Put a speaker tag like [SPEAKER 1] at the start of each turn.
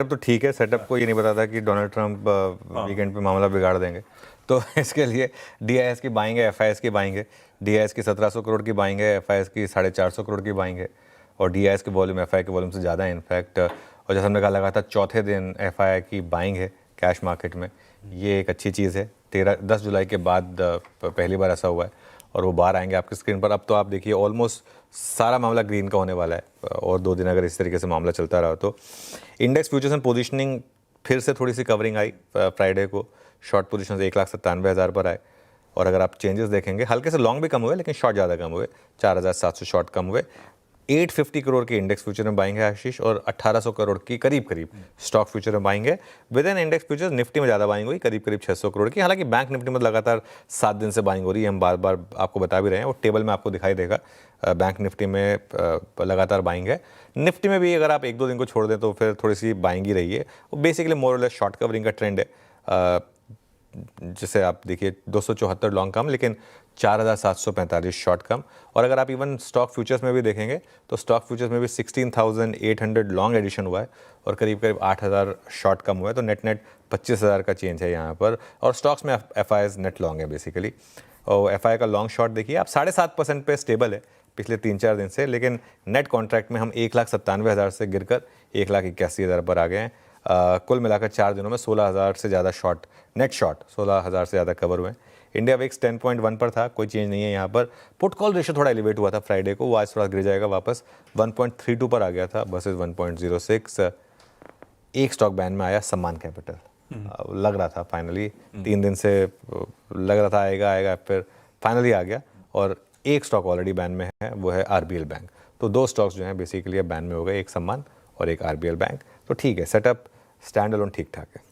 [SPEAKER 1] तो ठीक है, सेटअप को ये नहीं पता था कि डोनाल्ड ट्रंप वीकेंड पे मामला बिगाड़ देंगे। तो इसके लिए डीआईएस की बाइंग है, एफआईएस की बाइंग है। डीआईएस की 1700 करोड़ की बाइंग है, एफआईएस की 450 करोड़ की बाइंग है। और डीआईएस की वॉल्यूम एफआई के वॉल्यूम से ज़्यादा है इनफैक्ट। और जैसे हमने कहा, लगातार चौथे दिन एफआई की बाइंग है कैश मार्केट में। ये एक अच्छी चीज़ है। 10 जुलाई के बाद पहली बार ऐसा हुआ है और वो बाहर आएंगे आपकी स्क्रीन पर। अब तो आप देखिए ऑलमोस्ट सारा मामला ग्रीन का होने वाला है और 2 दिन अगर इस तरीके से मामला चलता रहा तो। इंडेक्स फ्यूचर्स एंड पोजीशनिंग फिर से थोड़ी सी कवरिंग आई फ्राइडे को। शॉर्ट पोजीशन 1,97,000 पर आए और अगर आप चेंजेस देखेंगे, हल्के से लॉन्ग भी कम हुए लेकिन शॉर्ट ज़्यादा कम हुए, 4,700 शॉर्ट कम हुए। 850 करोड़ की इंडेक्स फ्यूचर में बाइंग है आशीष, और 1800 करोड़ की करीब स्टॉक फ्यूचर में बाइंग है। With in index futures Nifty में ज़्यादा बाइंग हुई, करीब 600 करोड़ की। हालांकि बैंक निफ्टी में लगातार 7 दिन से बाइंग हो रही है, हम बार बार आपको बता भी रहे हैं, वो टेबल में आपको दिखाई देगा। बैंक निफ्टी में लगातार बाइंग है। निफ्टी में भी अगर आप 1-2 दिन को छोड़ दें तो फिर थोड़ी सी बाइंग ही रही है। वो बेसिकली मोर और लेस शॉर्ट कवरिंग का ट्रेंड है। जिसे आप देखिए 274 लॉन्ग कम, लेकिन 4,745 शॉर्ट कम। और अगर आप इवन स्टॉक फ्यूचर्स में भी देखेंगे तो स्टॉक फ्यूचर्स में भी 16,800 लॉन्ग एडिशन हुआ है और करीब 8,000 शॉर्ट कम हुआ है। तो नेट 25,000 का चेंज है यहाँ पर। और स्टॉक्स में एफआईएस नेट लॉन्ग है बेसिकली। और एफआई का लॉन्ग शॉर्ट देखिए आप 7.5% पे स्टेबल है पिछले 3-4 दिन से, लेकिन नेट कॉन्ट्रैक्ट में हम 1,97,000 से गिरकर 1,81,000 पर आ गए हैं। कुल मिलाकर 4 दिनों में 16,000 से ज़्यादा शॉर्ट, नेट शॉर्ट 16,000 से ज़्यादा कवर हुए। इंडिया विक्स 10.1 पर था, कोई चेंज नहीं है यहाँ पर। पुट कॉल रेशियो थोड़ा एलिवेट हुआ था फ्राइडे को, वो आज थोड़ा गिर जाएगा वापस, 1.32 पर आ गया था वर्सेस 1.06। एक स्टॉक बैन में आया, सम्मान कैपिटल। लग रहा था फाइनली, 3 दिन से लग रहा था आएगा, फिर फाइनली आ गया। और एक स्टॉक ऑलरेडी बैन में है, वो है आरबीएल बैंक। तो 2 स्टॉक्स जो हैं बेसिकली बैन में हो गए, एक सम्मान और एक आरबीएल बैंक। तो ठीक है, सेटअप स्टैंड अलोन ठीक ठाक है।